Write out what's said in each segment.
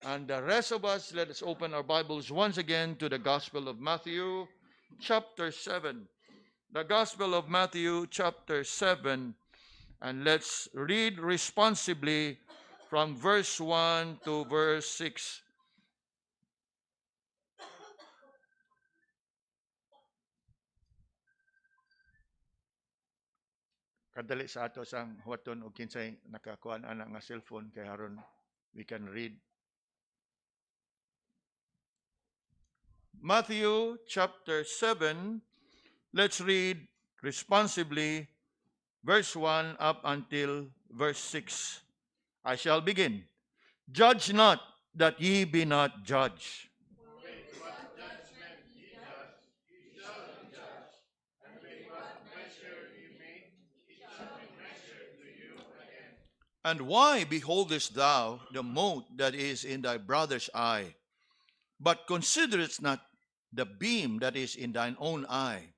And the rest of us, let us open our Bibles once again to the Gospel of Matthew, chapter 7. The Gospel of Matthew, chapter 7, and let's read responsibly from verse 1 to verse 6. Kadali sa ato sang huwaton o kinsay nakakuan ana nga cellphone kay haron we can read. Matthew chapter 7, let's read responsibly verse 1 up until verse 6. I shall begin. Judge not, that ye be not judged. And why beholdest thou the mote that is in thy brother's eye, but considerest not the beam that is in thine own eye?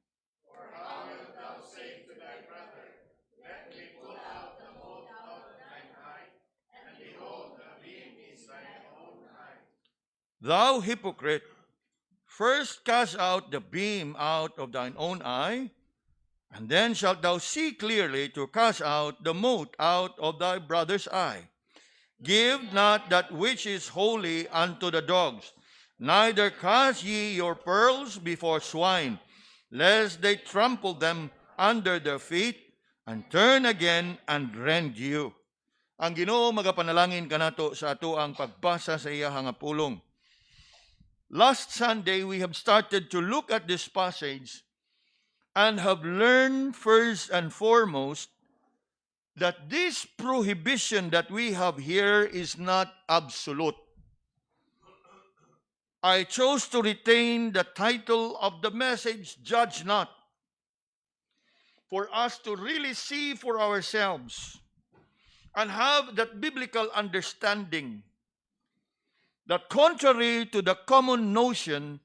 Thou hypocrite, first cast out the beam out of thine own eye, and then shalt thou see clearly to cast out the mote out of thy brother's eye. Give not that which is holy unto the dogs, neither cast ye your pearls before swine, lest they trample them under their feet, and turn again and rend you. Ang Ginoo magapanalangin kanato sa ato ang pagbasa sa iya nga pulong. Last Sunday, we have started to look at this passage and have learned first and foremost that this prohibition that we have here is not absolute. I chose to retain the title of the message, Judge Not, for us to really see for ourselves and have that biblical understanding that contrary to the common notion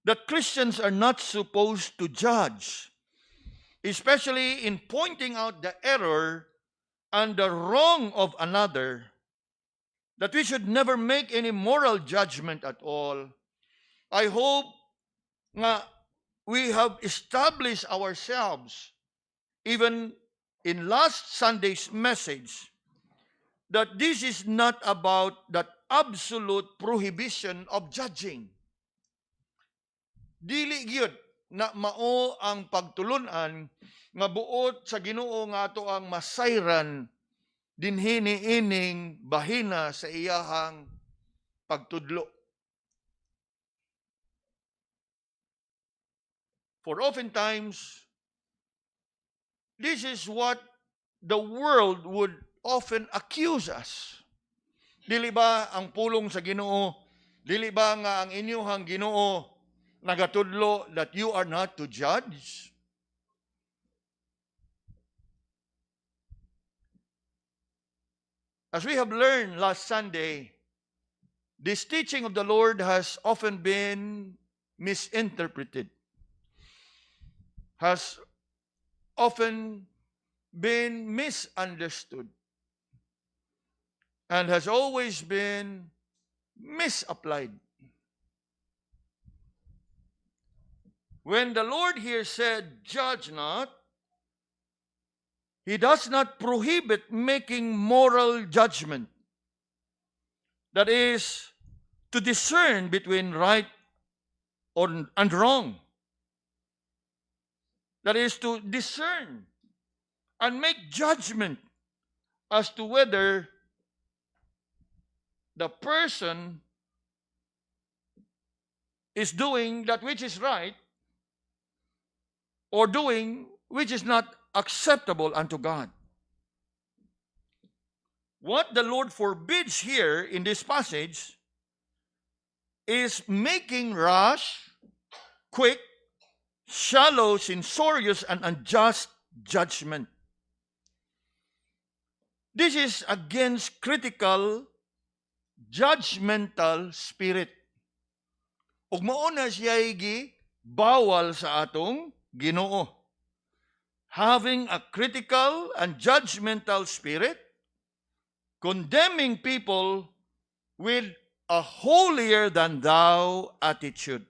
that Christians are not supposed to judge, especially in pointing out the error and the wrong of another, that we should never make any moral judgment at all. I hope nga we have established ourselves, even in last Sunday's message, that this is not about that absolute prohibition of judging. Dili gyud na mao ang pagtulunan nga buot sa Ginoo nga ato ang masayran dinhi niining bahina sa iyahang pagtudlo. For oftentimes, this is what the world would often accuse us. Dili ba ang pulong sa Ginoo, dili ba nga ang inyong Ginoo nagatudlo that you are not to judge? As we have learned last Sunday, this teaching of the Lord has often been misinterpreted, has often been misunderstood, and has always been misapplied. When the Lord here said, judge not, He does not prohibit making moral judgment. That is, to discern between right and wrong. That is, to discern and make judgment as to whether the person is doing that which is right or doing which is not acceptable unto God. What the Lord forbids here in this passage is making rash, quick, shallow, censorious, and unjust judgment. This is against critical, judgmental spirit. Ug mao na siya bawal sa atong Ginoo. Having a critical and judgmental spirit, condemning people with a holier than thou attitude.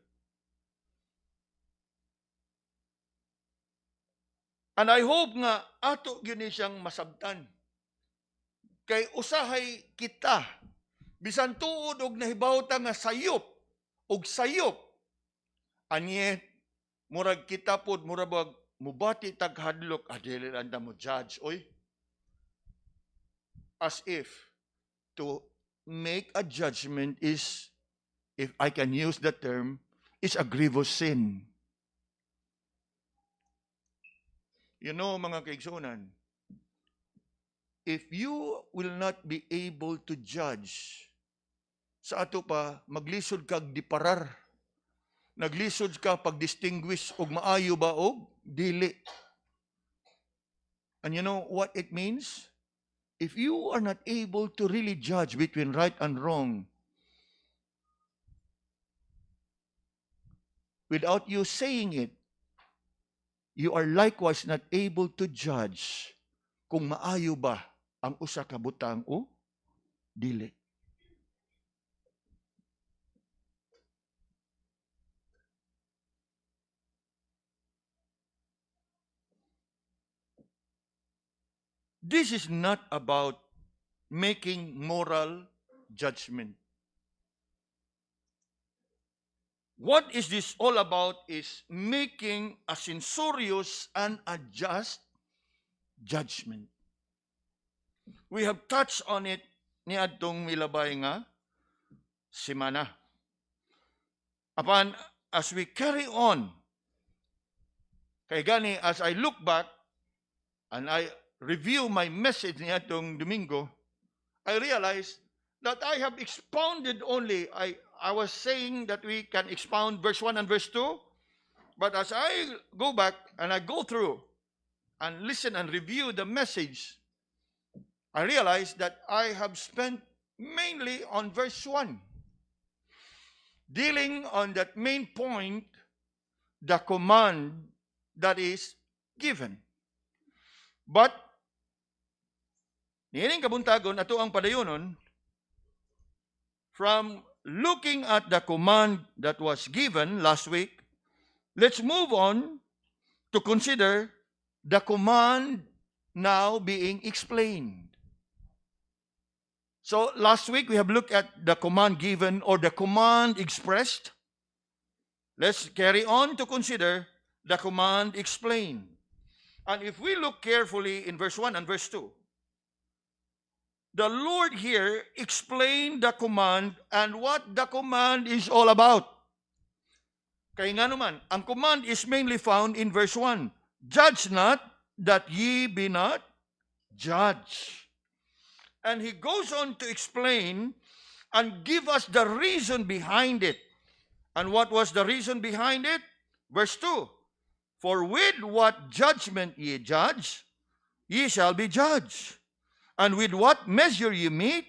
And I hope nga ato gini siyang masabtan. Kay usahay kita bisan tuod og nahibawta nga sayop og sayop. Anye murag kita pod murag mubati taghadlok adili anda mo judge oy. As if to make a judgment is, if I can use the term, is a grievous sin. You know, mga kaigsunan, if you will not be able to judge, sa ato pa, maglisod kag diparar. Naglisod ka pag-distinguish og maayo ba og dili. And you know what it means? If you are not able to really judge between right and wrong, without you saying it, you are likewise not able to judge kung maayo ba ang usa ka butang o dili. This is not about making moral judgment. What is this all about is making a censorious and a just judgment. We have touched on it ni adtong milabay nga semana. Apan as we carry on, kay gani as I look back and I review my message ni atong Domingo, I realized that I have expounded only, I was saying that we can expound verse 1 and verse 2, but as I go back and I go through and listen and review the message, I realized that I have spent mainly on verse 1, dealing on that main point, the command that is given. But niining kabuntagon ato ang padayonon, from looking at the command that was given last week, let's move on to consider the command now being explained. So last week we have looked at the command given or the command expressed. Let's carry on to consider the command explained. And if we look carefully in verse 1 and verse 2, the Lord here explained the command and what the command is all about. Kaya nga naman, ang command is mainly found in verse 1. Judge not, that ye be not judged. And he goes on to explain and give us the reason behind it. And what was the reason behind it? Verse 2. For with what judgment ye judge, ye shall be judged. And with what measure you meet,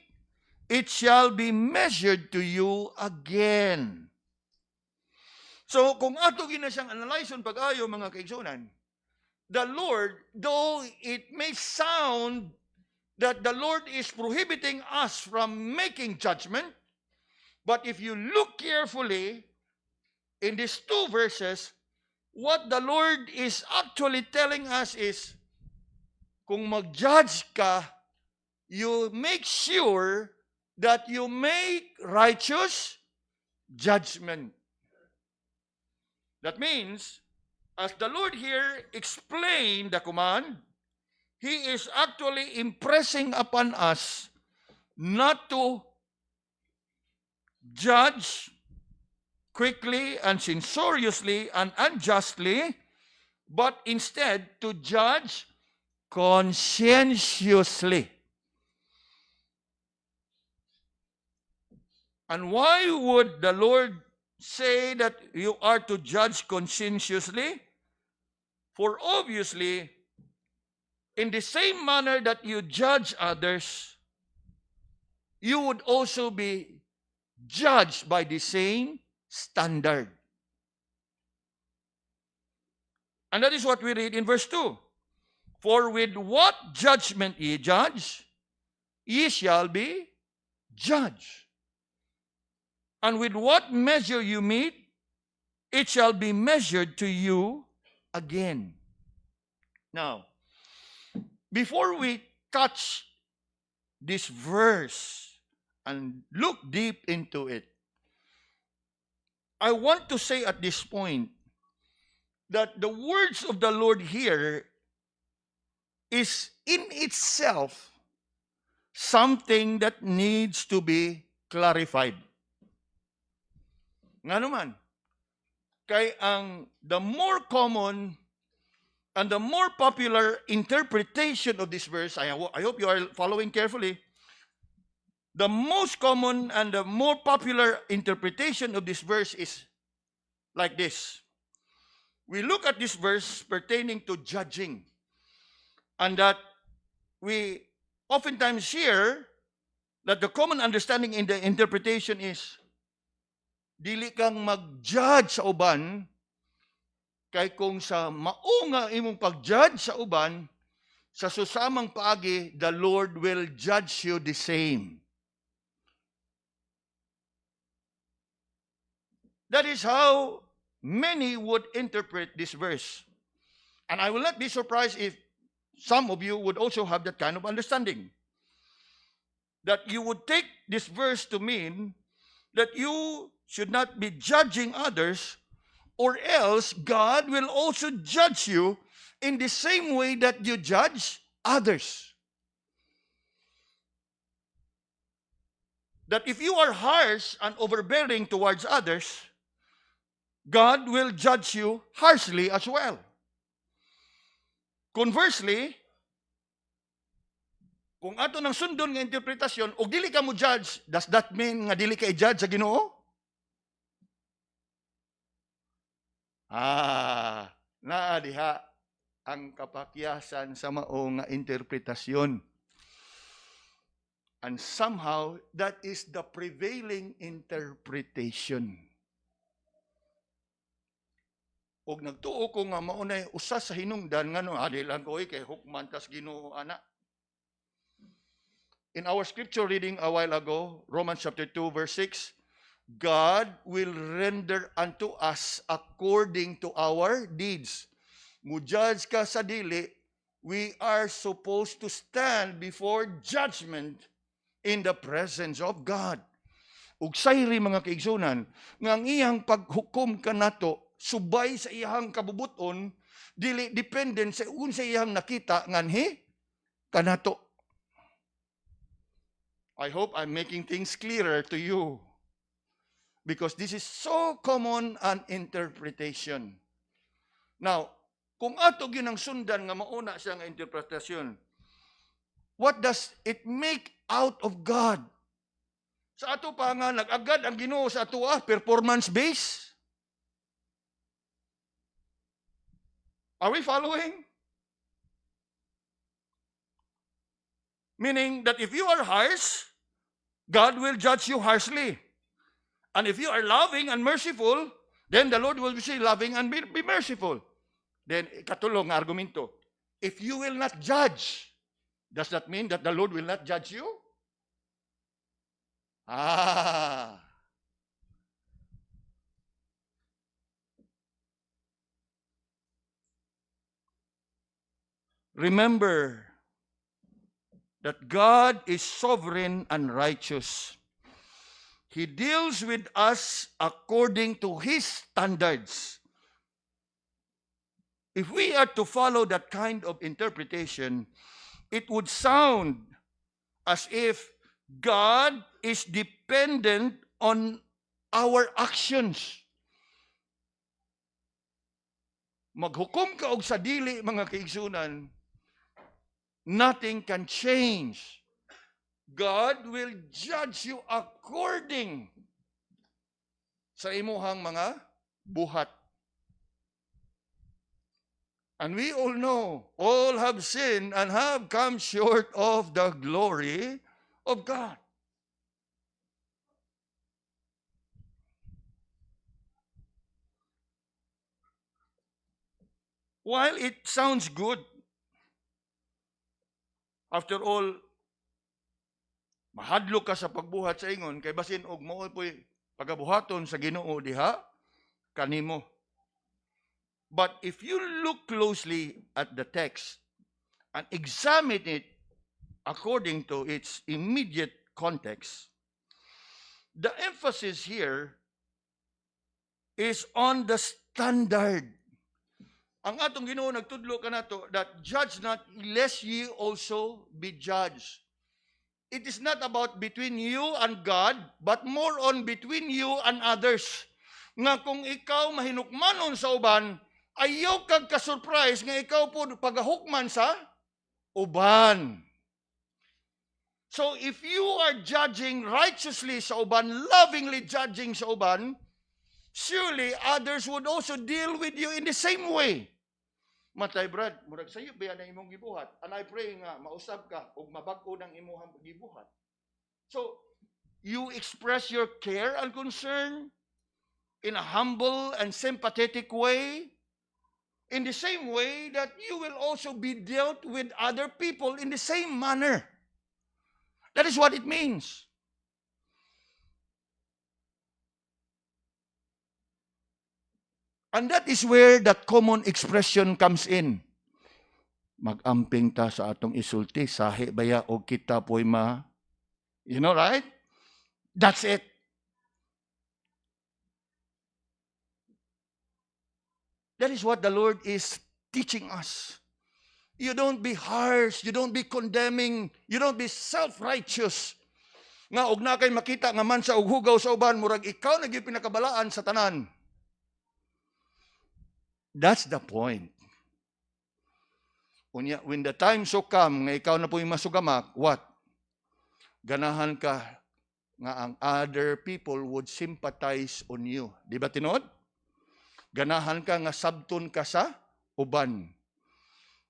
it shall be measured to you again. So, kung ato gina siyang analyson pag-ayo mga kaigsunan, the Lord, though it may sound that the Lord is prohibiting us from making judgment, but if you look carefully in these two verses, what the Lord is actually telling us is, kung mag-judge ka, you make sure that you make righteous judgment. That means, as the Lord here explained the command, He is actually impressing upon us not to judge quickly and censoriously and unjustly, but instead to judge conscientiously. And why would the Lord say that you are to judge conscientiously? For obviously, in the same manner that you judge others, you would also be judged by the same standard. And that is what we read in verse 2. For with what judgment ye judge, ye shall be judged. And with what measure you meet, it shall be measured to you again. Now, before we touch this verse and look deep into it, I want to say at this point that the words of the Lord here is in itself something that needs to be clarified. Nga naman, kay the more common and the more popular interpretation of this verse, I hope you are following carefully, the most common and the more popular interpretation of this verse is like this. We look at this verse pertaining to judging, and that we oftentimes hear that the common understanding in the interpretation is dili kang mag-judge sa uban kay kung sa mao nga imong pag-judge sa uban, sa susamang paagi, the Lord will judge you the same. That is how many would interpret this verse. And I will not be surprised if some of you would also have that kind of understanding. That you would take this verse to mean that you should not be judging others, or else God will also judge you in the same way that you judge others. That if you are harsh and overbearing towards others, God will judge you harshly as well. Conversely, kung ato nang sundon nga interpretasyon, og dili ka mo judge, does that mean nga dili ka i-judge sa Ginoo? Naa diha ang kapakyasan sa mao nga interpretasyon. And somehow, that is the prevailing interpretation. Og nagtuo ko nga maunay usa sa hinungdan nga no, adi lang ko kay hukman tas Ginoo ana. In our scripture reading a while ago, Romans chapter 2 verse 6, God will render unto us according to our deeds. Mujudge ka sa dili, we are supposed to stand before judgment in the presence of God. Ug sayri mga kaigsunan, nga ang iyang paghukom kanato subay sa iyang kabubuton, dili dependent sa unsa iyang nakita nganhi kanato. I hope I'm making things clearer to you, because this is so common an interpretation. Now, kung ato ginang sundan nga mauna siya nga interpretasyon, what does it make out of God? Sa ato pa nga nag-agad ang Ginoo sa ato performance base. Are we following? Meaning that if you are harsh, God will judge you harshly. And if you are loving and merciful, then the Lord will be loving and be merciful. Then, katulong nga argumento, if you will not judge, does that mean that the Lord will not judge you? Remember that God is sovereign and righteous. He deals with us according to His standards. If we are to follow that kind of interpretation, it would sound as if God is dependent on our actions. Maghukom ka og sa dili, mga kaigsunan, nothing can change. God will judge you according sa imuhang mga buhat. And we all know, all have sinned and have come short of the glory of God. While it sounds good, after all, mahadlok ka sa pagbuhat sa ingon, kay basin og mao po'y pagabuhaton sa Ginoo diha kanimo. But if you look closely at the text and examine it according to its immediate context, the emphasis here is on the standard. Ang atong Ginoo nagtudlo kanato that judge not lest ye also be judged. It is not about between you and God, but more on between you and others. Nga kung ikaw mahinukmanon sa uban, ayaw kag ka-surprise nga ikaw po pagahukman sa uban. So if you are judging righteously sa uban, lovingly judging sa uban, surely others would also deal with you in the same way. Matay, Brad, murag sayo ba na imong gibuhat? And I pray nga mausab ka ug mabag-o ng imong gibuhat. So, you express your care and concern in a humble and sympathetic way, in the same way that you will also be dealt with other people in the same manner. That is what it means. And that is where that common expression comes in. Mag-amping ta sa atong isulti, sahi baya o kita po'y you know, right? That's it. That is what the Lord is teaching us. You don't be harsh, you don't be condemning, you don't be self-righteous. Nga og na kay makita nga man sa og hugaw sa uban, murag ikaw na gyud pinakabalaan sa tanan. That's the point. When the time so come, nga ikaw na po'y masugamak, what? Ganahan ka nga ang other people would sympathize on you. Di ba tinod? Ganahan ka nga sabton ka sa uban.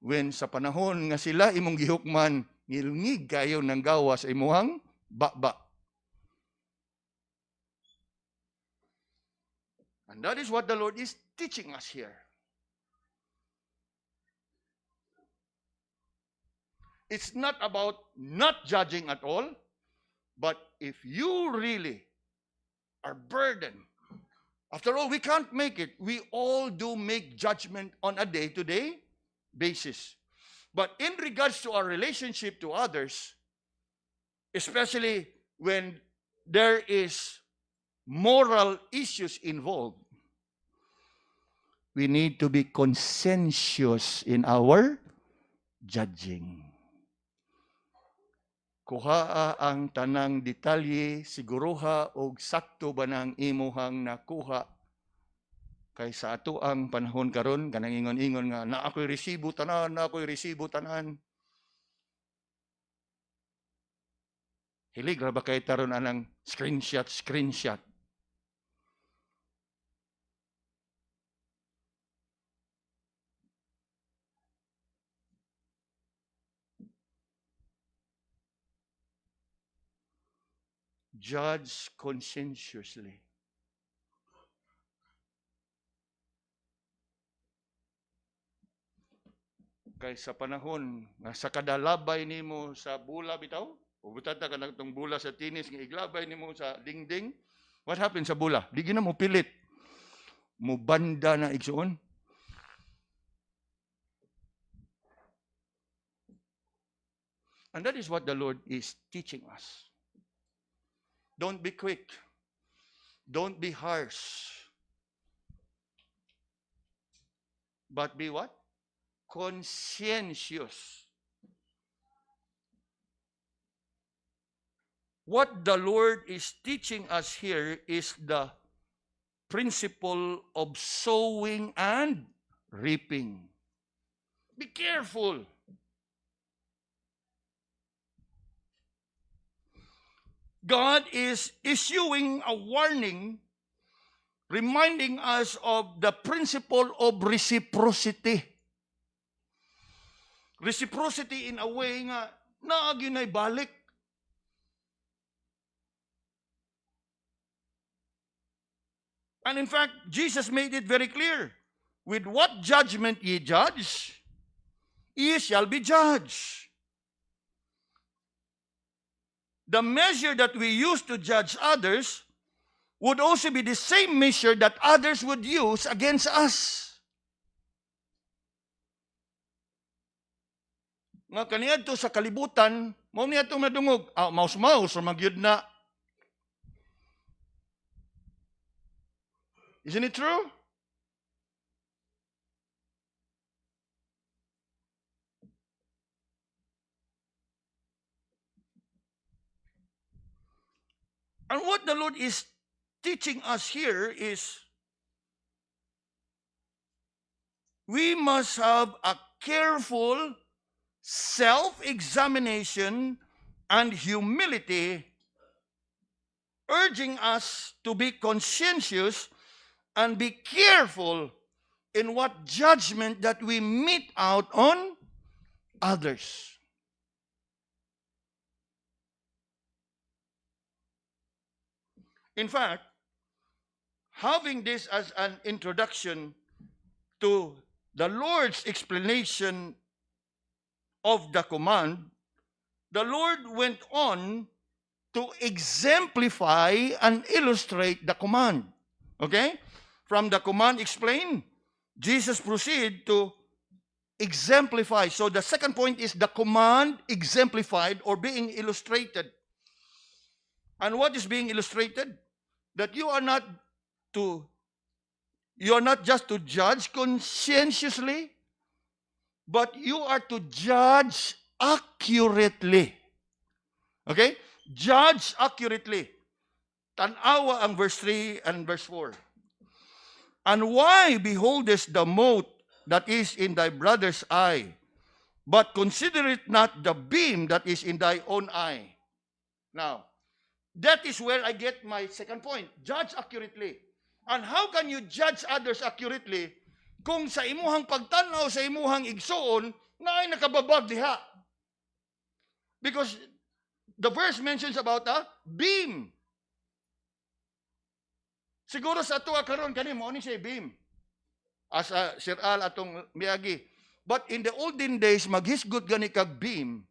When sa panahon nga sila imong gihukman, ngilngig kayo ng gawa sa imuhang baba. And that is what the Lord is teaching us here. It's not about not judging at all, but if you really are burdened, after all, we can't make it. We all do make judgment on a day-to-day basis. But in regards to our relationship to others, especially when there is moral issues involved, we need to be conscientious in our judging. Kuhaa ang tanang detalye, siguruha og sakto ba nang imuhang nakuha. Kay sa ato ang panahon karon kanang ingon-ingon nga na ako'y resibo tanan, na ako'y resibo tanan. Hilig ra ba kay taron anang screenshot. Judge conscientiously. Kay sa panahon nga sa kadalabay nimo sa bula bitaw, o butata ka nagtong bula sa tinis nga iglabay nimo sa dingding, what happened sa bula? Di gina mo pilit. Mo banda na igsuon. And that is what the Lord is teaching us. Don't be quick. Don't be harsh. But be what? Conscientious. What the Lord is teaching us here is the principle of sowing and reaping. Be careful. God is issuing a warning, reminding us of the principle of reciprocity. Reciprocity in a way nga naaginay balik. And in fact, Jesus made it very clear. With what judgment ye judge, ye shall be judged. The measure that we use to judge others would also be the same measure that others would use against us. Nga kaniadto sa kalibutan, mao niya itong nadungog, maus-maus, or magyud na. Isn't it true? And what the Lord is teaching us here is we must have a careful self-examination and humility, urging us to be conscientious and be careful in what judgment that we mete out on others. In fact, having this as an introduction to the Lord's explanation of the command, the Lord went on to exemplify and illustrate the command. Okay? From the command explained, Jesus proceeded to exemplify. So the second point is the command exemplified or being illustrated. And what is being illustrated? That you are not just to judge conscientiously, but you are to judge accurately. Okay? Judge accurately. Tanawa ang verse 3 and verse 4. And why beholdest the mote that is in thy brother's eye, but consider it not the beam that is in thy own eye? Now, that is where I get my second point. Judge accurately. And how can you judge others accurately kung sa imuhang pagtanaw sa imuhang igsoon na ay nakababag diha? Because the verse mentions about a beam. Siguro sa tuwa karon kani mo ni siya beam. As a Sir Al atong miagi. But in the olden days maghisgot gani kag beam.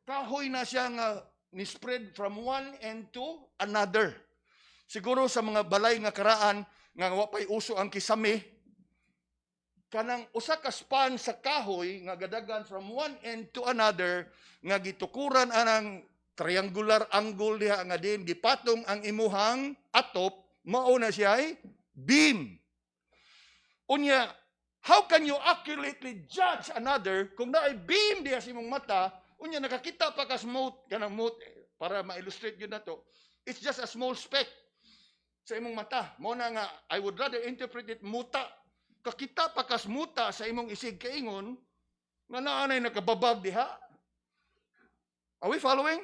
Kahoy na siya nga ni spread from one end to another. Siguro sa mga balay nga karaan nga wapay uso ang kisame, kanang usa ka span sa kahoy nga gadagan from one end to another nga gitukuran anang triangular angle diha nga din gipatong ang imuhang atop, mao na siya ay beam. Unya, how can you accurately judge another kung naay beam diha sa imong mata? Unya nakakita pa ka smooth kanang mote para ma-illustrate yun na to. It's just a small speck sa imong mata. Mo na nga I would rather interpret it muta. Kakita pa kas muta sa imong isig kaingon nga naanay nakababag diha. Are we following?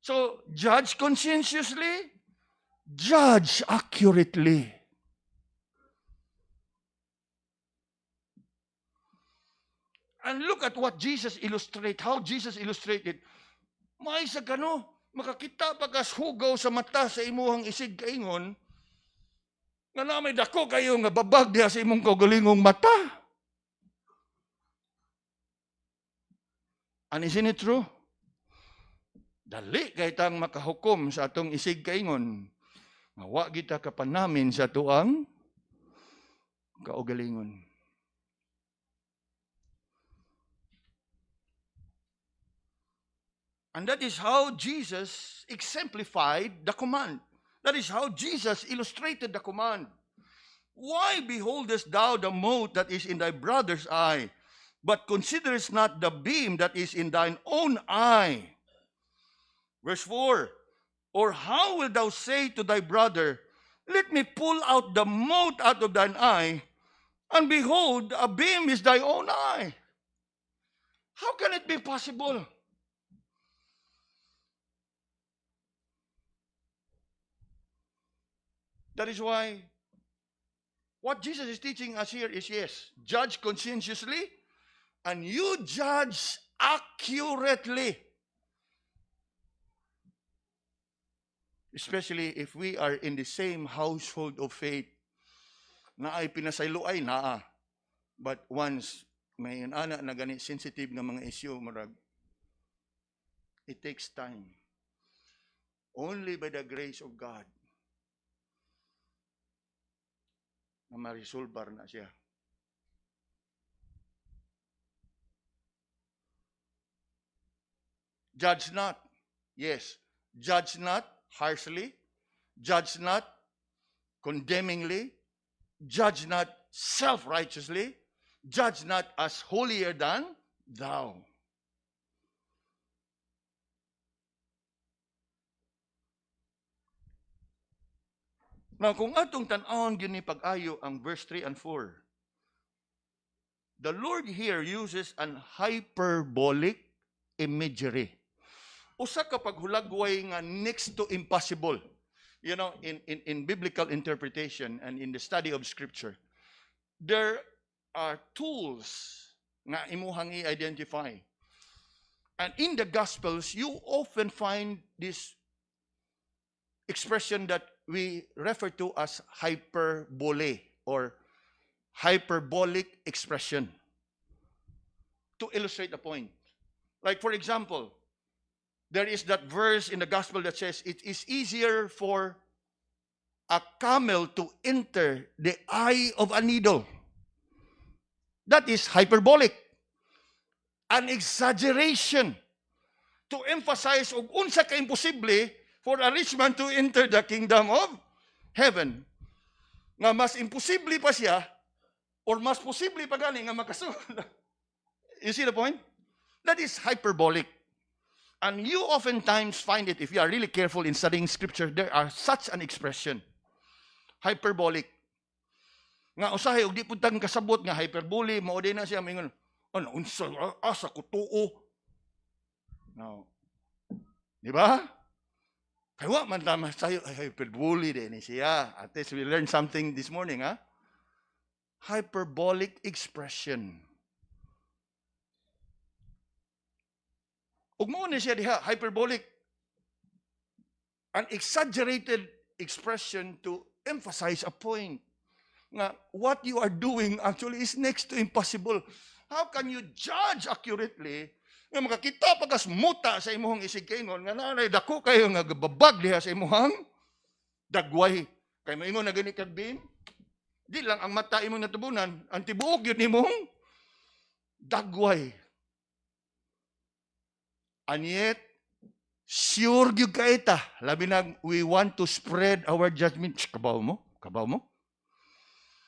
So, judge conscientiously, judge accurately. And look at what Jesus illustrated, how Jesus illustrated. May sa kano, makakita pa kas hugaw sa mata sa imuhang isig kaingon, nga na may dako kayo nga babag diha sa imong kaugalingong mata. And isn't it true? Dali kay tang makahukom sa atong isig kaingon, nga wa kita kapanamin sa tuang kaugalingon. And that is how Jesus exemplified the command. That is how Jesus illustrated the command. Why beholdest thou the mote that is in thy brother's eye, but considerest not the beam that is in thine own eye? Verse 4, or how wilt thou say to thy brother, let me pull out the mote out of thine eye, and behold, a beam is thy own eye? How can it be possible? That is why what Jesus is teaching us here is, yes, judge conscientiously and you judge accurately. Especially if we are in the same household of faith. Na ay pinasaylo ay naa. But once may ana na gani sensitive nga mga issue, marag, it takes time. Only by the grace of God na marisolbar na siya. Judge not. Yes. Judge not harshly. Judge not condemningly. Judge not self-righteously. Judge not as holier than thou. Now, kung atong tan-awon gyud ni pag-ayo ang verse 3 and 4, the Lord here uses an hyperbolic imagery. Usa ka paghulagway nga next to impossible. You know, in biblical interpretation and in the study of Scripture, there are tools nga imuhang i-identify. And in the Gospels, you often find this expression that we refer to as hyperbole or hyperbolic expression to illustrate a point. Like, for example, there is that verse in the gospel that says, it is easier for a camel to enter the eye of a needle. That is hyperbolic. An exaggeration to emphasize og unsa ka imposible for a rich man to enter the kingdom of heaven. Nga mas imposible pa siya or mas posible pa gani nga makasunod. You see the point? That is hyperbolic. And you oftentimes find it, if you are really careful in studying Scripture, there are such an expression. Hyperbolic. Nga usahay, og di po tang kasabot nga hyperbole, mao din na siya, mingon, ano, unsa, asa ko tuo. Now, di ba? Kaya man tama sa'yo, hyperbole din siya. At least we learned something this morning, ha? Hyperbolic expression. Ug mao ni siya diha, hyperbolic. An exaggerated expression to emphasize a point. Nga what you are doing actually is next to impossible. How can you judge accurately nga makakita pagas muta sa imong isig kaingon nga nanay dako kayo nga babag diha sa imong dagway. Kay maingon na gani kag bin, di lang ang mata imong natubunan, ang tibuok yun imong dagway. And yet, sure gyud ka ita. Labi na, we want to spread our judgment. Kabaw mo? Kabaw mo?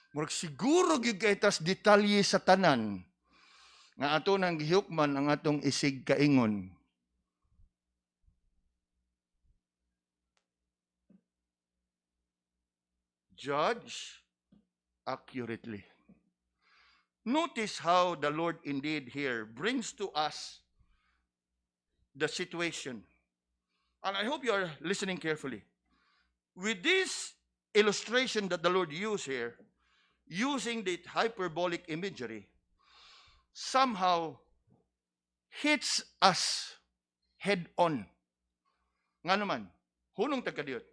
Murag siguro gyud ka ita sa detalye sa tanan nga ato nang gihukman ang atong isig kaingon. Judge accurately. Notice how the Lord indeed here brings to us the situation. And I hope you are listening carefully. With this illustration that the Lord used here, using the hyperbolic imagery, somehow hits us head on. Nga naman, hunong tagkadiyot.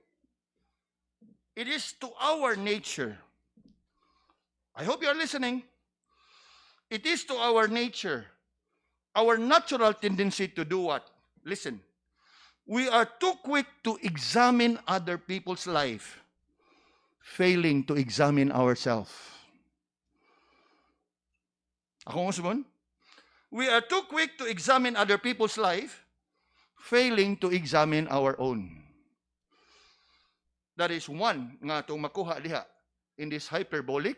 It is to our nature. I hope you are listening. It is to our nature, our natural tendency to do what? Listen. We are too quick to examine other people's life, failing to examine ourselves. Ako nga sabon? We are too quick to examine other people's life, failing to examine our own. That is one nga itong makuha diha in this hyperbolic.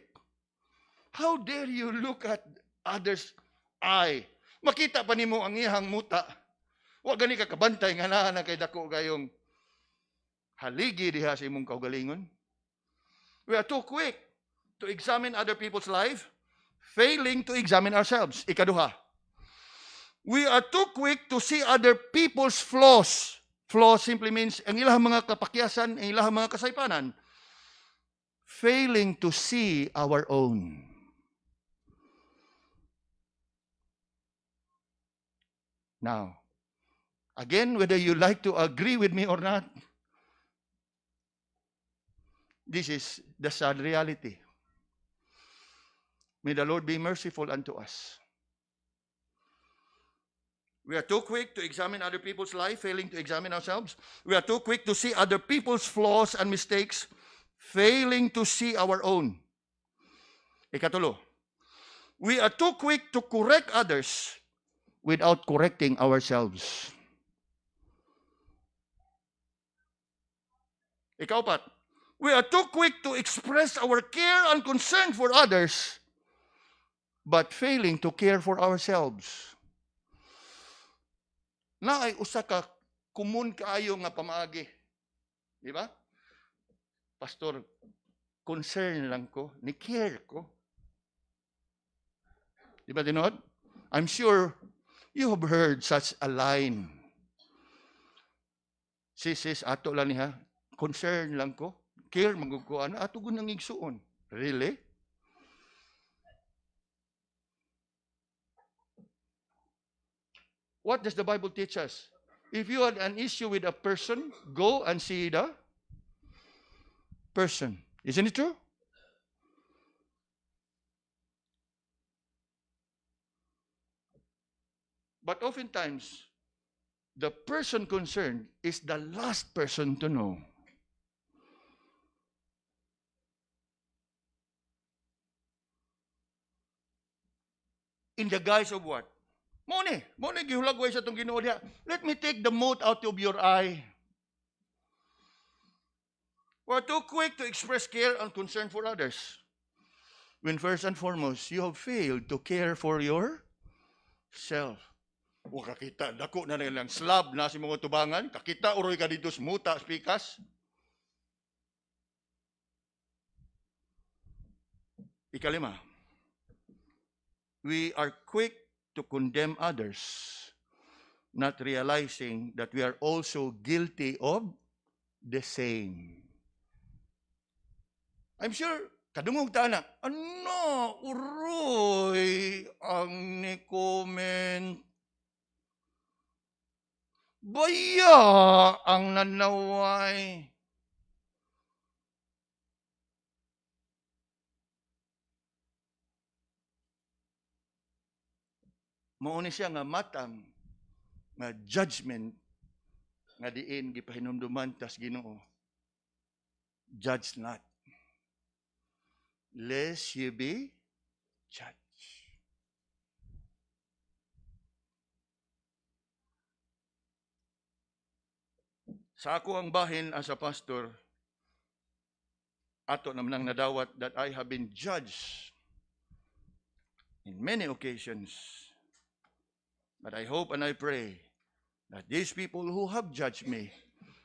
How dare you look at others' eye? Makita pa nimo ang iyang muta. Wa gani ka kabantay nga naa na kay dako gayong haligi diha sa imong kaugalingon. We are too quick to examine other people's life, failing to examine ourselves. Ikaduha, we are too quick to see other people's flaws. Flaws simply means ang ilang mga kapakyasan, ang ilang mga kasaypanan, failing to see our own. Now, again, whether you like to agree with me or not, this is the sad reality. May the Lord be merciful unto us. We are too quick to examine other people's life, failing to examine ourselves. We are too quick to see other people's flaws and mistakes, failing to see our own. Ikatulo, we are too quick to correct others without correcting ourselves. Ikaapat, we are too quick to express our care and concern for others, but failing to care for ourselves. Na ay usa ka kumun kaayo nga pamaagi. Di ba? Pastor, concern lang ko, ni care ko. Di ba tinod? I'm sure you have heard such a line. Sis, ato lang niya, concern lang ko, care magugkuan, ato gunang igsuon. Really? What does the Bible teach us? If you had an issue with a person, go and see the person. Isn't it true? But oftentimes, the person concerned is the last person to know. In the guise of what? Mone gihulagway sa itong Ginoo diha. Let me take the mote out of your eye. We're too quick to express care and concern for others, when first and foremost, you have failed to care for yourself. O kakita, dako na nilang slab na si mga tubangan, kakita uroy ka dito sa muta, spikas. Ikalima, we are quick to condemn others, not realizing that we are also guilty of the same. I'm sure, kadungog ta na, ano, uroy, ang ni-comment. Baya ang nanaway. Mauni siya nga matang nga judgment nga diin gipahinumduman tas Ginoo. Judge not, lest ye be judged. Sa ako ang bahin as a pastor, ato naman ang nadawat that I have been judged in many occasions. But I hope and I pray that these people who have judged me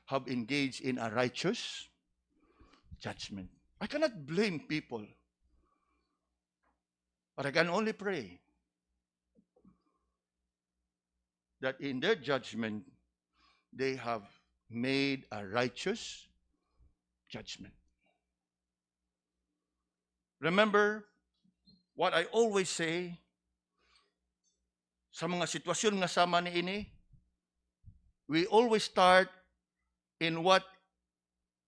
have engaged in a righteous judgment. I cannot blame people, but I can only pray that in their judgment, they have made a righteous judgment. Remember what I always say, sa mga sitwasyon nga sama ni ini, we always start in what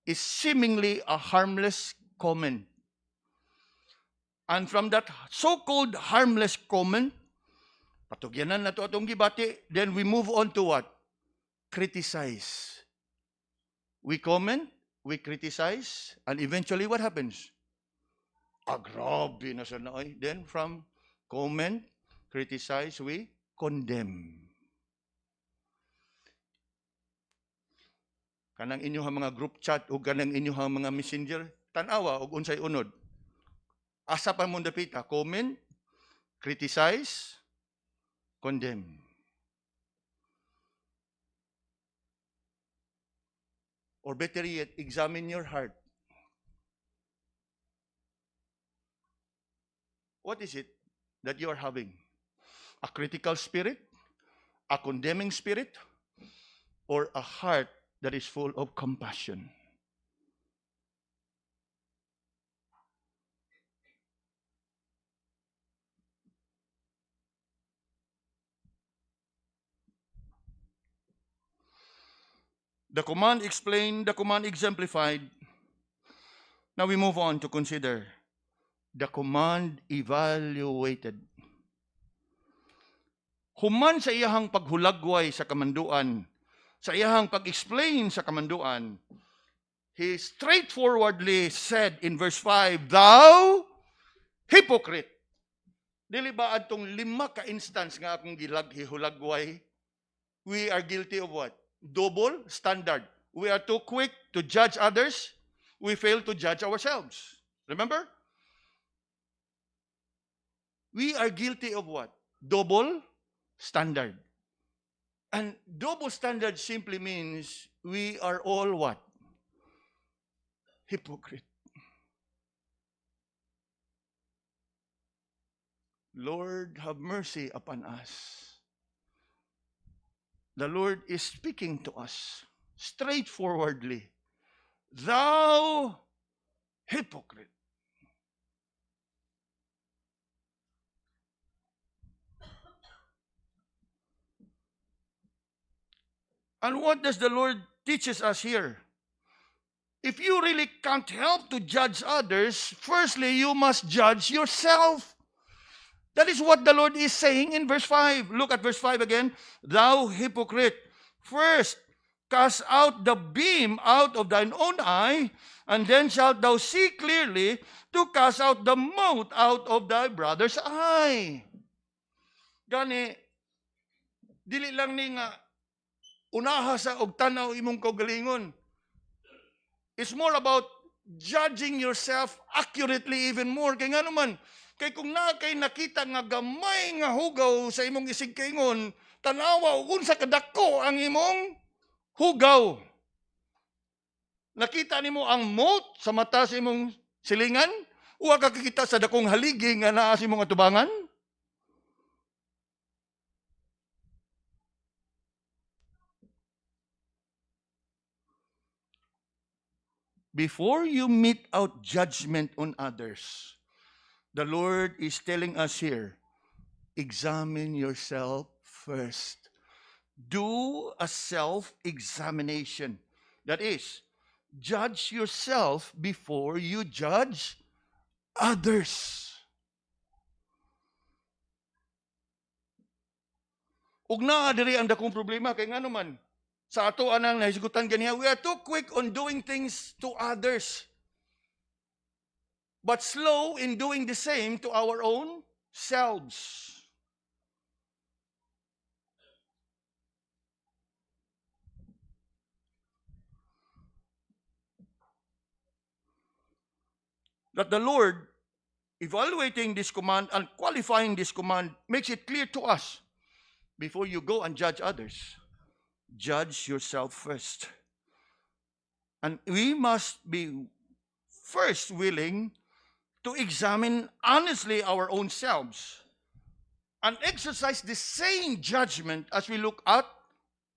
is seemingly a harmless comment. And from that so-called harmless comment, patugyanan na to atong gibati, then we move on to what? Criticize. We comment, we criticize, and eventually what happens? Grabe na sa naoy. Then from comment, criticize, we condemn. Kanang inyong mga group chat o kanang inyong mga messenger, tanawa o unsay unod. Asa pa mong dapita? Comment, criticize, condemn. Or better yet, examine your heart. What is it that you are having? A critical spirit? A condemning spirit? Or a heart that is full of compassion? The command explained, the command exemplified. Now we move on to consider the command evaluated. human sa iyahang paghulagway sa kamanduan, sa iyahang pag-explain sa kamanduan, he straightforwardly said in verse 5, "Thou hypocrite." Dili ba adtong 5 ka instance nga akong gihulagway? We are guilty of what? Double standard. We are too quick to judge others. We fail to judge ourselves. Remember? We are guilty of what? Double standard. And double standard simply means we are all what? Hypocrite. Lord, have mercy upon us. The Lord is speaking to us straightforwardly. Thou hypocrite. And what does the Lord teaches us here? If you really can't help to judge others, firstly, you must judge yourself. That is what the Lord is saying in verse 5. Look at verse 5 again. Thou hypocrite, first cast out the beam out of thine own eye, and then shalt thou see clearly to cast out the mote out of thy brother's eye. Gani, dili lang ni nga unaha sa og tanaw imong kaugalingon. It's more about judging yourself accurately even more. Kaya nga naman, kay kung na kay nakita nga gamay nga hugaw sa imong isig kaingon, tanawa ug unsa kadako ang imong hugaw. Nakita nimo ang mote sa mata sa imong silingan? Uwa ka kikita sa dakong haligi nga naa sa imong atubangan? Before you mete out judgment on others, the Lord is telling us here, examine yourself first. Do a self-examination. That is, judge yourself before you judge others. Ug naa diri ang dakong problema kay ngano man sa ato anang nahisgutan ganiya, we are too quick on doing things to others, but slow in doing the same to our own selves. That the Lord, evaluating this command and qualifying this command, makes it clear to us, before you go and judge others, judge yourself first. And we must be first willing to examine honestly our own selves and exercise the same judgment as we look at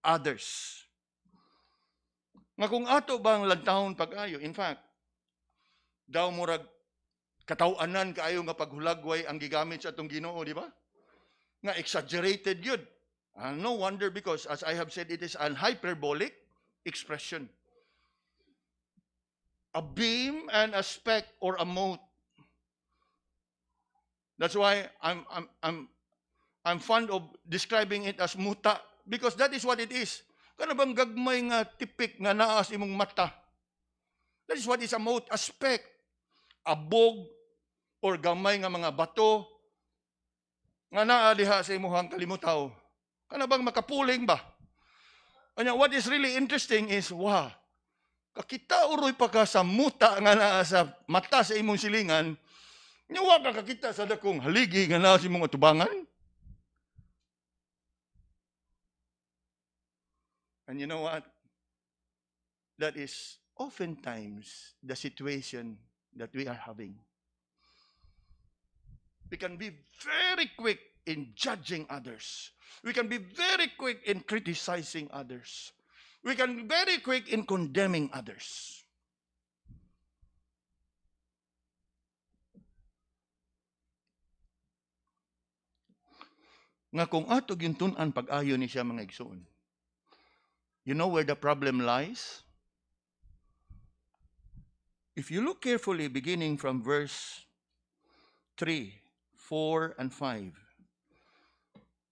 others. Nga kung ato bang lantahon pag-ayo, in fact, daw murag katawanan kaayo nga paghulagway ang gigamit sa atong Ginoo, di ba? Nga exaggerated yun. No wonder, because as I have said, it is an hyperbolic expression. A beam and a speck or a mote. That's why I'm fond of describing it as muta, because that is what it is. Kana bang gagmay nga tipik nga naa sa imong mata? That is what is a mote, a speck, a bog, or gamay nga mga bato nga naa diha sa imong kalimutaw. Kana bang makapuling ba? Anya, what is really interesting is, wow, kakita uroy pa ka sa muta nga naa sa mata sa imong silingan, nyawa ka kakita sa dakong haligi nga naa sa imong atubangan. And you know what? That is oftentimes the situation that we are having. We can be very quick in judging others. We can be very quick in criticizing others. We can be very quick in condemning others. Nga kung ato gintunan pag-ayo ni siya mga igsoon, you know where the problem lies? If you look carefully, beginning from verse 3, 4, and 5,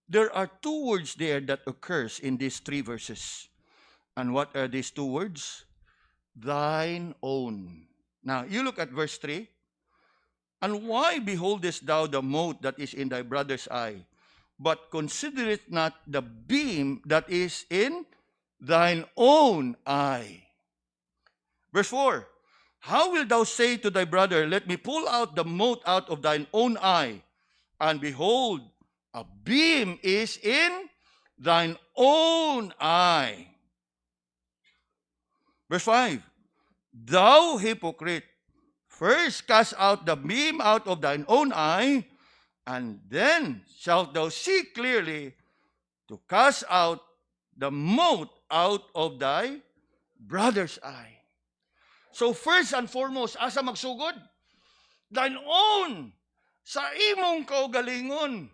There are two words there that occurs in these three verses. And what are these two words? Thine own. Now, you look at verse 3. And why beholdest thou the mote that is in thy brother's eye, but considerest not the beam that is in thine own eye? Verse 4. How wilt thou say to thy brother, let me pull out the mote out of thine own eye, and behold, a beam is in thine own eye? Verse 5. Thou hypocrite, first cast out the beam out of thine own eye, and then shalt thou see clearly to cast out the mote out of thy brother's eye. So first and foremost, asa magsugod? Thine own, sa imong kaugalingon.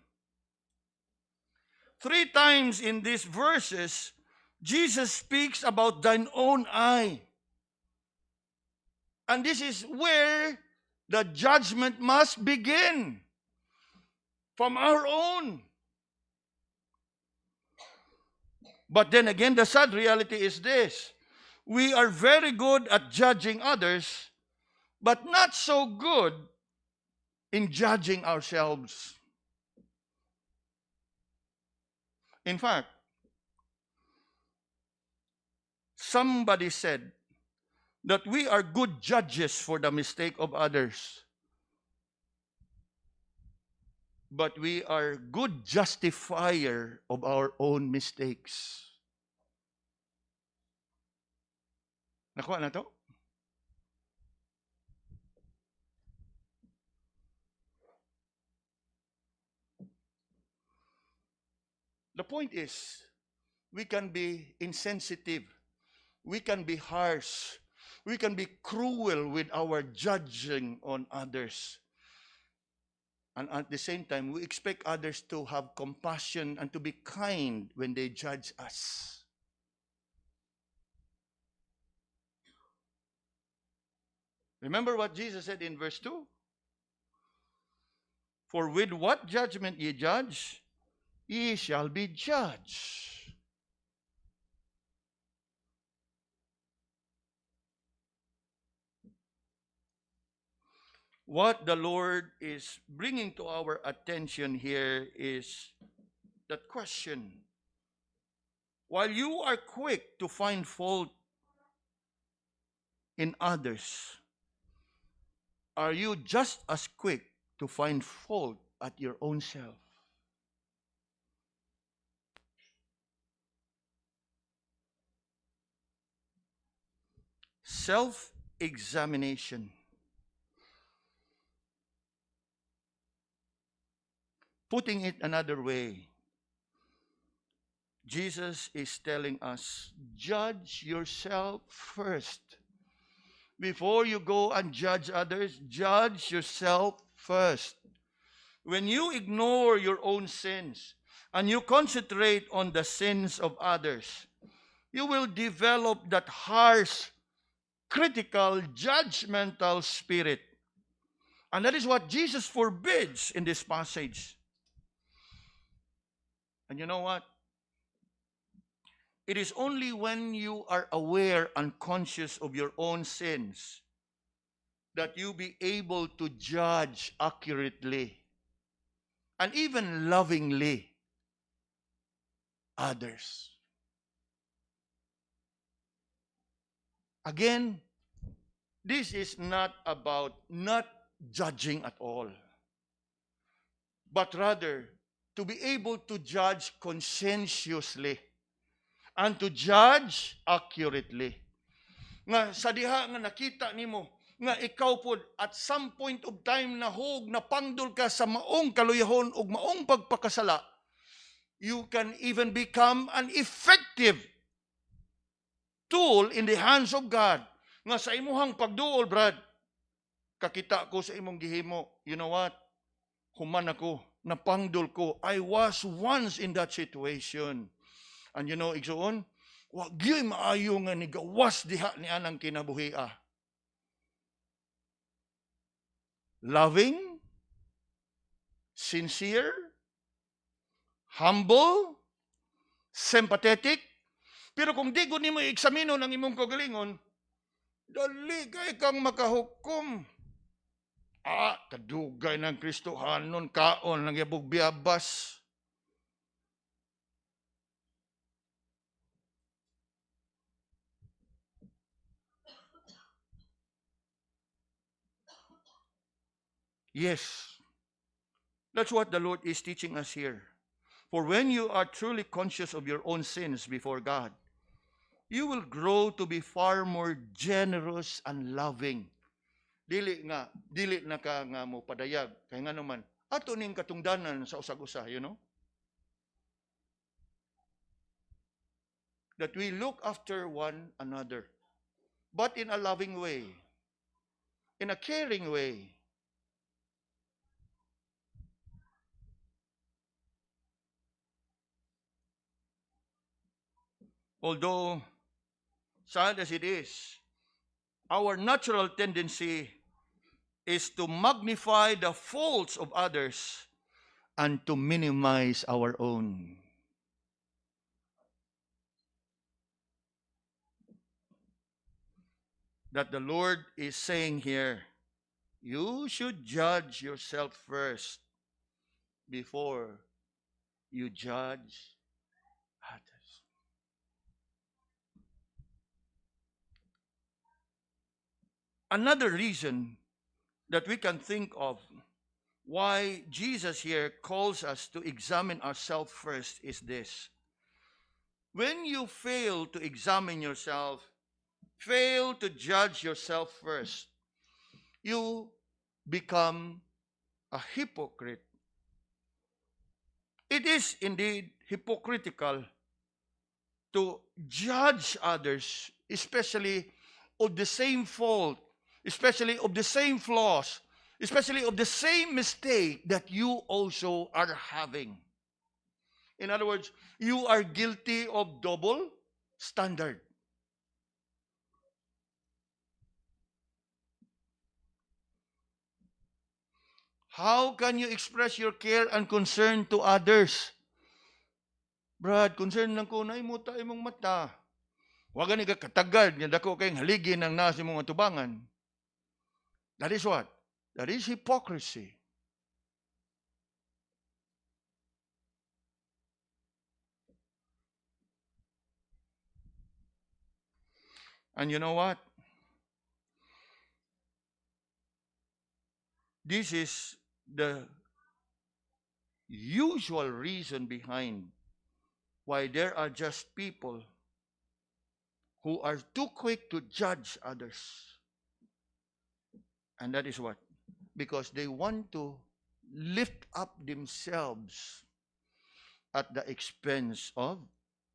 3 times in these verses, Jesus speaks about thine own eye. And this is where the judgment must begin. From our own. But then again, the sad reality is this. We are very good at judging others, but not so good in judging ourselves. In fact, somebody said that we are good judges for the mistake of others, but we are good justifier of our own mistakes. Nakuha na to? The point is, we can be insensitive. We can be harsh. We can be cruel with our judging on others. And at the same time, we expect others to have compassion and to be kind when they judge us. Remember what Jesus said in verse 2? For with what judgment ye judge, ye shall be judged. What the Lord is bringing to our attention here is that question. While you are quick to find fault in others, are you just as quick to find fault at your own self? Self-examination. Putting it another way, Jesus is telling us, judge yourself first. Before you go and judge others, judge yourself first. When you ignore your own sins and you concentrate on the sins of others, you will develop that harsh, critical, judgmental spirit. And that is what Jesus forbids in this passage. And you know what? It is only when you are aware and conscious of your own sins that you be able to judge accurately and even lovingly others. Again, this is not about not judging at all, but rather to be able to judge conscientiously and to judge accurately. Nga sa diha nga nakita nimo nga ikaw pod at some point of time nahog napangdol ka sa maong kaluyahon ug maong pagpakasala, you can even become an effective tool in the hands of God. Nga sa imuhang pagduol, Brad, kakita ko sa imong gihimo, you know what? Human ako, napangdol ko. I was once in that situation. And you know, igsoon, wa gyud maayo nga ni gawas diha ni anang kinabuhia. Loving, sincere, humble, sympathetic. Pero kung di ko nimo i-eksamino ng imong kagalingon, dali kay kang makahukom. Kadugay ng Kristohanon, kaon, nagyabog biyabas. Yes, that's what the Lord is teaching us here. For when you are truly conscious of your own sins before God, you will grow to be far more generous and loving. Dili na ka nga mo padayag. Kaya nga naman, ato ning katungdanan sa usag-usa, you know? That we look after one another, but in a loving way, in a caring way. Although, sad as it is, our natural tendency is to magnify the faults of others and to minimize our own. That the Lord is saying here, you should judge yourself first before you judge others. Another reason that we can think of why Jesus here calls us to examine ourselves first is this. When you fail to examine yourself, fail to judge yourself first, you become a hypocrite. It is indeed hypocritical to judge others, especially of the same fault, especially of the same flaws, especially of the same mistake that you also are having. In other words, you are guilty of double standard. How can you express your care and concern to others? Brad, concern lang ko na imuta imong mata. Huwag ni ka katagad, nga dako kayong haligi ng nasa mong atubangan. That is what? That is hypocrisy. And you know what? This is the usual reason behind why there are just people who are too quick to judge others. And that is what? Because they want to lift up themselves at the expense of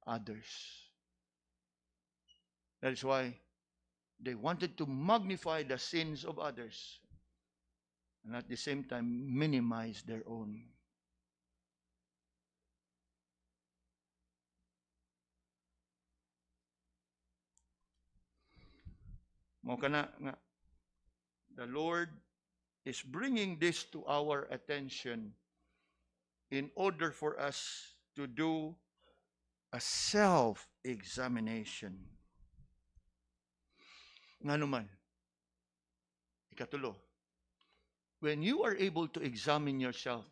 others. That is why they wanted to magnify the sins of others and at the same time minimize their own. Mo kana nga the Lord is bringing this to our attention in order for us to do a self-examination. Nga naman, ikatulo, when you are able to examine yourself,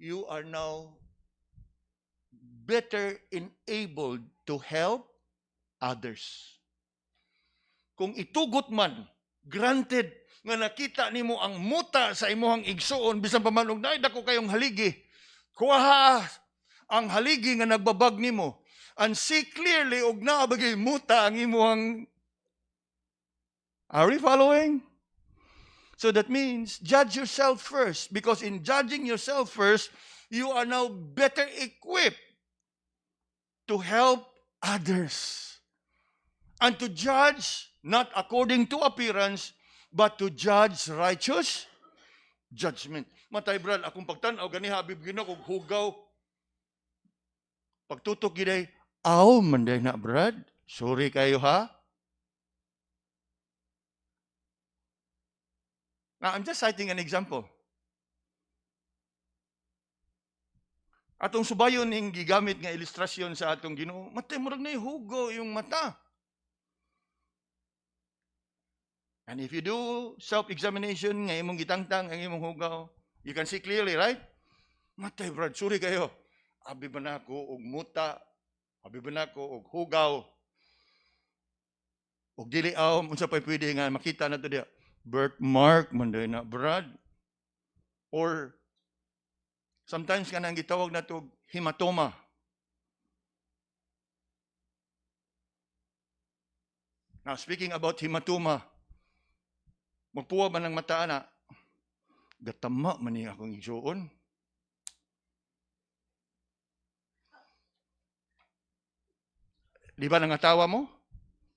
you are now better enabled to help others. Kung itugot man, granted nga nakita nimo ang muta sa imuhang igsuon bisan pa man og naay dako kayong haligi, kuha ang haligi nga nagbabag nimo and see clearly og naa bagay muta ang imuhang. Are we following? So that means judge yourself first, because in judging yourself first, you are now better equipped to help others and to judge not according to appearance, but to judge righteous judgment. Matay, brad, akong pagtanaw, gani habib gina kong hugaw. Pagtutok giday, aw, manday na, brad. Sorry kayo, ha? Now, I'm just citing an example. Atong subayon ning gigamit nga ilustrasyon sa atong Ginoo, matay murag na hugo yung mata. And if you do self-examination nga imong gitangtang ang imong hugaw, you can see clearly, right? Matay brad, sorry kayo. Abi ba na ako og muta? Abi ba na ako og hugaw? Og dili unsa pay pwede nga makita nato diha? Birthmark man day na brad. Or sometimes ka nang gitawag nato hematoma. Now, speaking about hematoma, magpuwa man ng mata na, gatama man niya akong igsuon. Di ba nangatawa mo?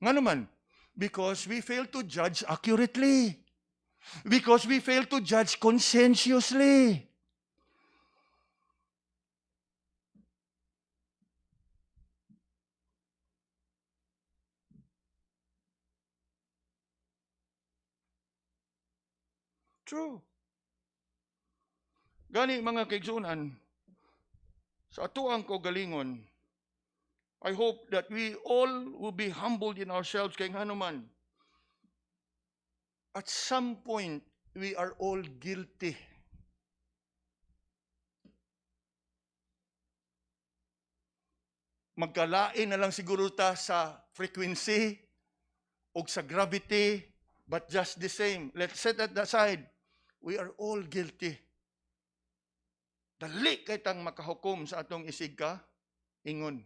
Nga naman, because we fail to judge accurately. Because we fail to judge conscientiously. True. Gani mga kaigsunan, sa atuang ko galingon, I hope that we all will be humbled in ourselves kay nganuman. At some point, we are all guilty. Magkalain na lang siguro ta sa frequency o sa gravity, but just the same. Let's set that aside. We are all guilty. Dali kay tang makahukom sa atong isig ka, ingon.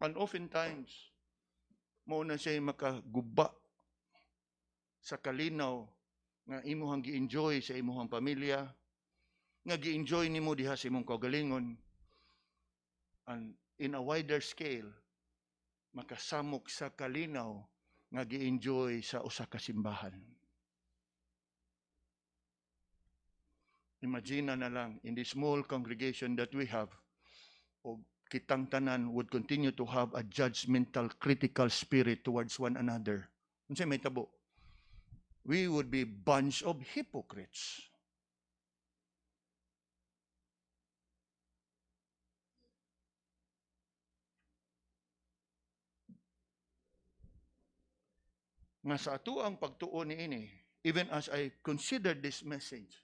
And oftentimes, mo na siya makaguba sa kalinaw nga imuhang gi-enjoy sa imuhang pamilya, nga gi-enjoy nimo diha sa imong kaugalingon, and in a wider scale, makasamok sa kalinaw nga gi-enjoy sa usa ka simbahan. Imagine na lang, in the small congregation that we have, o kitang tanan would continue to have a judgmental, critical spirit towards one another. Unsay may tabo? We would be bunch of hypocrites. Nga sa ato ang pagtuon niini, even as I consider this message,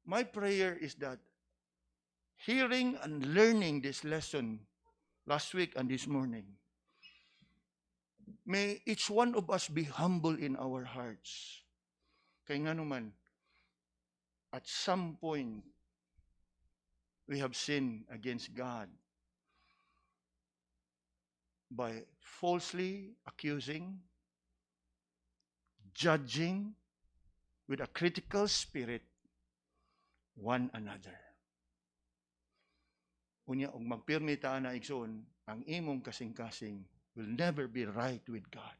my prayer is that hearing and learning this lesson last week and this morning, may each one of us be humble in our hearts. Kaya nga naman, at some point, we have sinned against God by falsely accusing, judging with a critical spirit one another. Unya, og magpirmi ta na igsoon, ang imong kasing-kasing will never be right with God.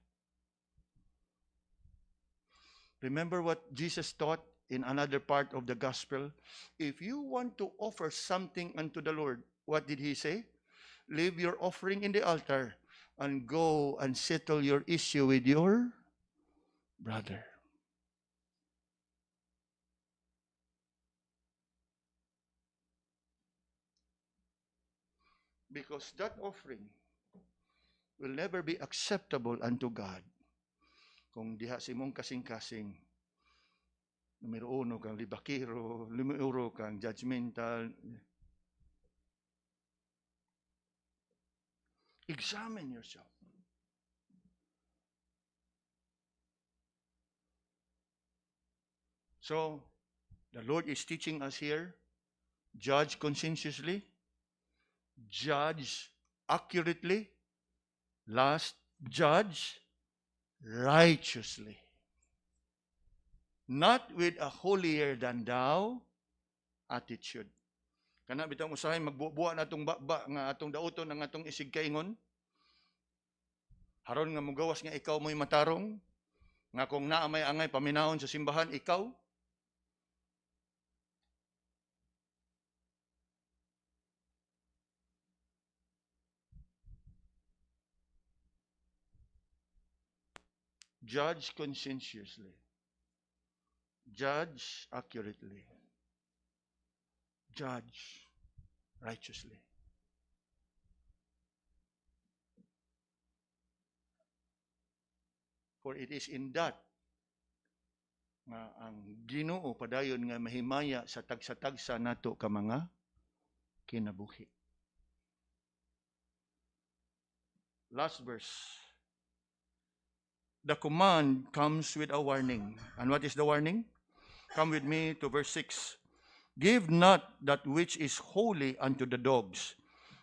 Remember what Jesus taught in another part of the gospel? If you want to offer something unto the Lord, what did he say? Leave your offering in the altar and go and settle your issue with your brother. Because that offering will never be acceptable unto God kung diha si mong kasing-kasing, numero uno kang libakiro, numero kang judgmental. Examine yourself. So, the Lord is teaching us here, judge conscientiously, judge accurately, last, judge righteously. Not with a holier than thou attitude. Kana bitang usahay magbubuan atong baba nga atong dauton ang atong isig kaingon. Haron nga mugawas nga ikaw mo'y matarong, nga kung naa may angay paminahon sa simbahan, ikaw. Judge conscientiously. judge accurately, judge righteously. For it is in that nga ang Ginoo padayon nga mahimaya sa tagsa-tagsa nato ka mga kinabuhi. Last verse. The command comes with a warning. And what is the warning? Come with me to verse 6. Give not that which is holy unto the dogs,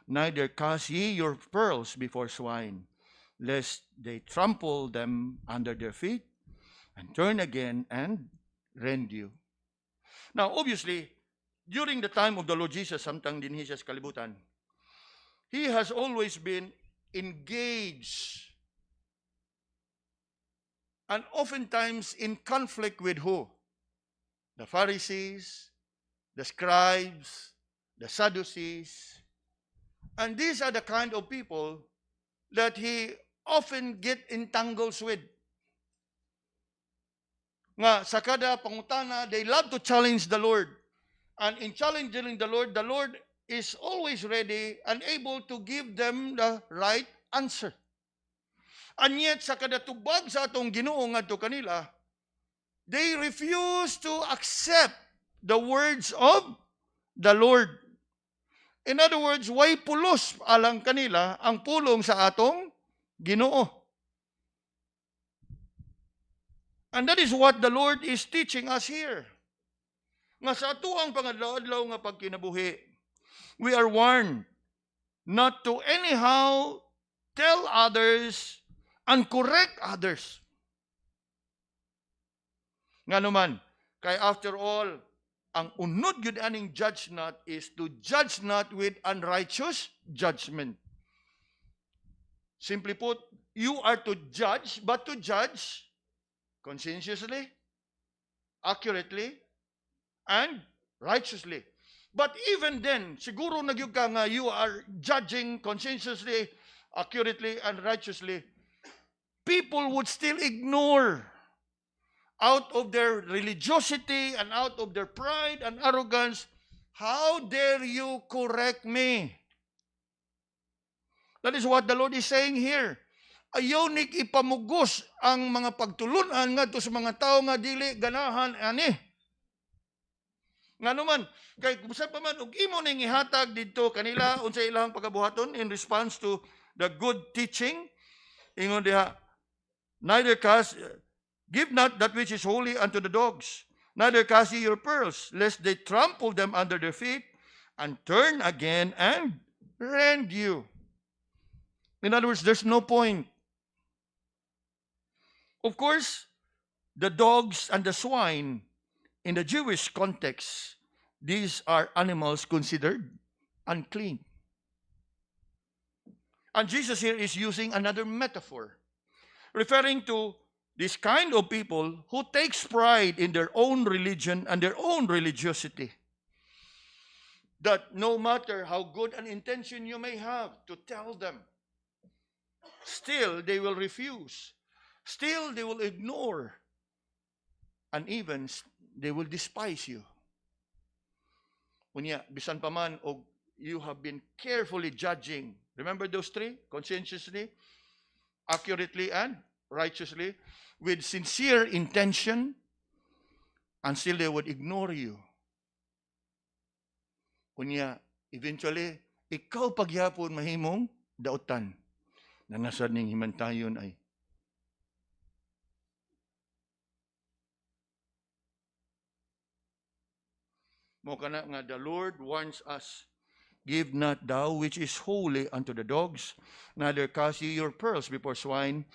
neither cast ye your pearls before swine, lest they trample them under their feet, and turn again and rend you. Now, obviously, during the time of the Lord Jesus, samtang dinhi siya sa kalibutan, He has always been engaged and oftentimes in conflict with who? The Pharisees, the scribes, the Sadducees. And these are the kind of people that he often get entangles with. Nga sa kada pangutana, they love to challenge the Lord. And in challenging the Lord is always ready and able to give them the right answer. And yet, sa kada tubag sa atong Ginoo ngadto kanila, they refuse to accept the words of the Lord. In other words, way pulos alang kanila ang pulong sa atong Ginoo. And that is what the Lord is teaching us here. Nga sa atuang pangadlaw-adlaw nga pagkinabuhi, we are warned not to anyhow tell others and correct others. Nga naman, kay after all, ang unod yun aning judge not is to judge not with unrighteous judgment. Simply put, you are to judge, but to judge conscientiously, accurately, and righteously. But even then, siguro nagyug ka nga you are judging conscientiously, accurately, and righteously, people would still ignore out of their religiosity and out of their pride and arrogance, how dare you correct me? That is what the Lord is saying here. Ayaw ni ipamugos ang mga pagtulunan ngadto sa mga tao nga dili ganahan ani. Nga naman, kay busa pa man og imo ning ihatag didto kanila unsay ilang pagabuhaton in response to the good teaching, ingon diha, neither cast, give not that which is holy unto the dogs, neither cast ye your pearls, lest they trample them under their feet, and turn again and rend you. In other words, there's no point. Of course, the dogs and the swine, in the Jewish context, these are animals considered unclean. And Jesus here is using another metaphor, referring to this kind of people who takes pride in their own religion and their own religiosity. That no matter how good an intention you may have to tell them, still they will refuse. Still they will ignore. And even they will despise you. Unya, bisan pa man, og you have been carefully judging. Remember those three? Conscientiously, accurately, and righteously, with sincere intention, and still they would ignore you. Kunya, eventually, ikaw pagyapon mahimong dautan na nasa ning himantayon ay mo kana nga the Lord warns us, give not thou which is holy unto the dogs, neither cast ye your pearls before swine,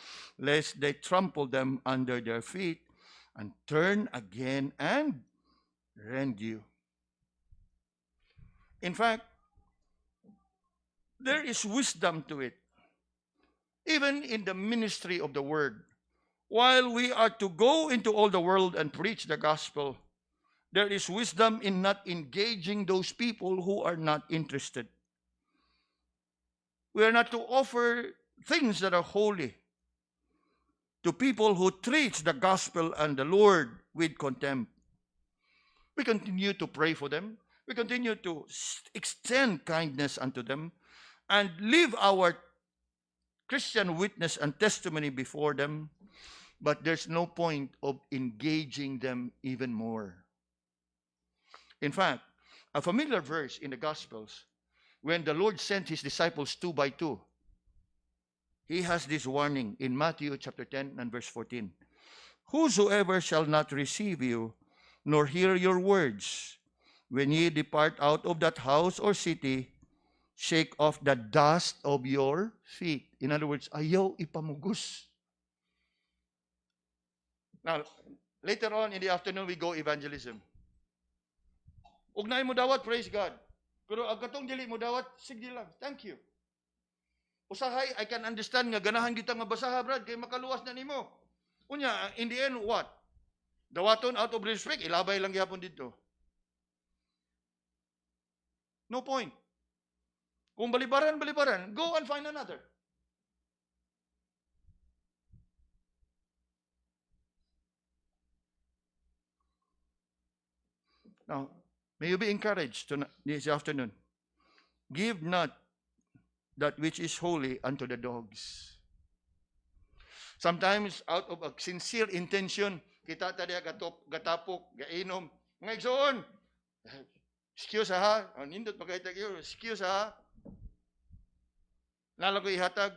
lest they trample them under their feet, and turn again and rend you. In fact, there is wisdom to it. Even in the ministry of the word, while we are to go into all the world and preach the gospel, there is wisdom in not engaging those people who are not interested. We are not to offer things that are holy to people who treat the gospel and the Lord with contempt. We continue to pray for them. We continue to extend kindness unto them and live our Christian witness and testimony before them. But there's no point of engaging them even more. In fact, a familiar verse in the Gospels, when the Lord sent his disciples 2 by 2, he has this warning in Matthew chapter 10 and verse 14. Whosoever shall not receive you, nor hear your words, when ye depart out of that house or city, shake off the dust of your feet. In other words, ayaw ipamugos. Now, later on in the afternoon, we go evangelism. Ugnay mo dawat, praise God. Pero agkatong dili mo dawat, sige lang, thank you. Usahay, I can understand nga ganahan kita nga basaha, brad, kay makaluwas na nimo. Unya, in the end, what? Dawaton out of respect, ilabay lang gyapon dito. No point. Kung balibaran, go and find another. Now, may you be encouraged this afternoon. Give not that which is holy unto the dogs. Sometimes, out of a sincere intention, kita tadi gatapok, gainom, mga igsoon. Excuse ha, nindot magkita kayo, excuse ha. Nala ko ihatag,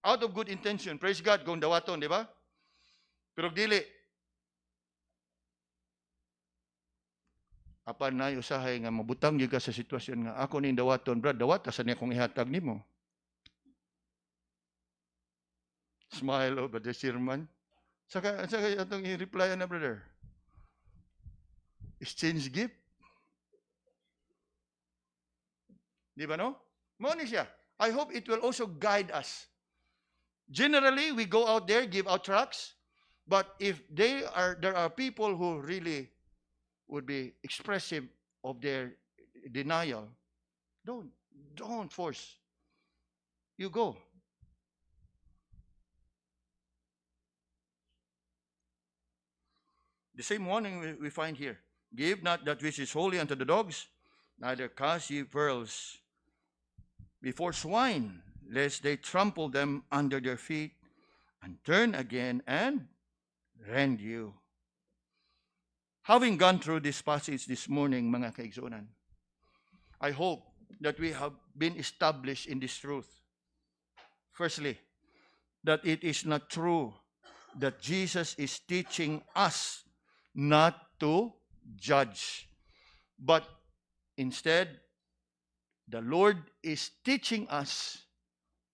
out of good intention, praise God, kung dawaton, di ba? Pero dili. Apan na usahay nga mabutang gyud ka sa sitwasyon nga ako ning dawaton, brad, dawat asa niya kung ihatag nimo. Smile over the sermon. Saka atong i-reply na, brother. Exchange gift. Di ba no? Mo ni siya. I hope it will also guide us. Generally, we go out there, give out tracts, but if there are people who really would be expressive of their denial, don't force. You go. The same warning we find here. Give not that which is holy unto the dogs, neither cast ye pearls before swine, lest they trample them under their feet, and turn again and rend you. Having gone through this passage this morning, mga kaigsunan, I hope that we have been established in this truth. Firstly, that it is not true that Jesus is teaching us not to judge, but instead, the Lord is teaching us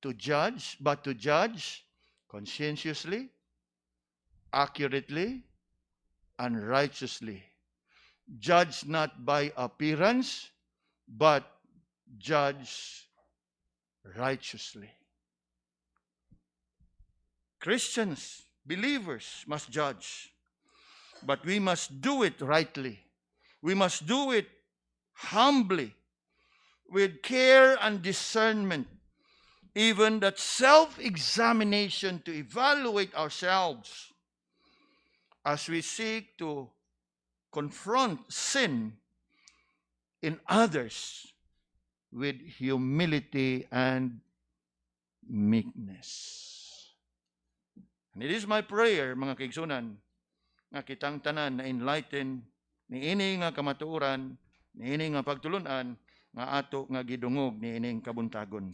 to judge, but to judge conscientiously, accurately, and righteously. Judge not by appearance, but judge righteously. Christians, believers must judge, but we must do it rightly. We must do it humbly, with care and discernment, even that self-examination to evaluate ourselves as we seek to confront sin in others with humility and meekness. And it is my prayer, mga kaigsunan, nga kitang tanan na enlighten ni ini nga kamatuoran, ni ini nga pagtulunan, nga ato nga gidungog ni ining kabuntagon.